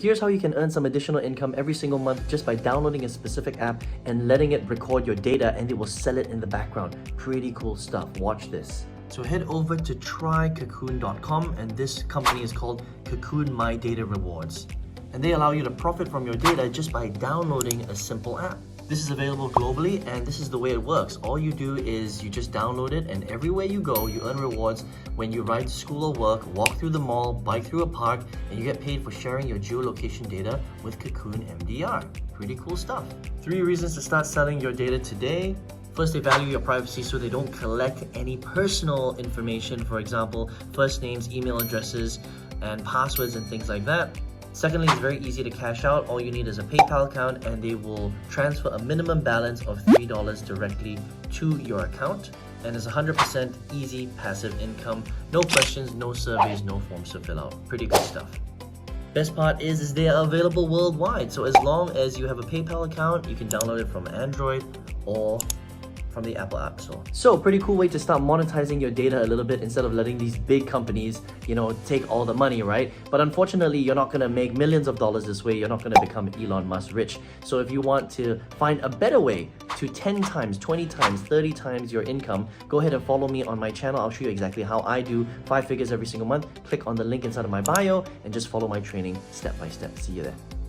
Here's how you can earn some additional income every single month just by downloading a specific app and letting it record your data, and it will sell it in the background. Pretty cool stuff. Watch this. So head over to trycocoon.com, and this company is called Cocoon My Data Rewards. And they allow you to profit from your data just by downloading a simple app. This is available globally, and this is the way it works. All you do is you just download it, and everywhere you go, you earn rewards when you ride to school or work, walk through the mall, bike through a park, and you get paid for sharing your geolocation data with Cocoon MDR. Pretty cool stuff. 3 reasons to start selling your data today. First, they value your privacy, so they don't collect any personal information, for example, first names, email addresses, and passwords and things like that. Secondly, it's very easy to cash out. All you need is a PayPal account, and they will transfer a minimum balance of $3 directly to your account. And it's 100% easy passive income. No questions, no surveys, no forms to fill out. Pretty good stuff. Best part is they are available worldwide. So as long as you have a PayPal account, you can download it from Android or from the Apple App Store. So pretty cool way to start monetizing your data a little bit instead of letting these big companies, take all the money, right? But unfortunately, you're not gonna make millions of dollars this way. You're not gonna become Elon Musk rich. So if you want to find a better way to 10 times, 20 times, 30 times your income, go ahead and follow me on my channel. I'll show you exactly how I do 5 figures every single month. Click on the link inside of my bio and just follow my training step by step. See you there.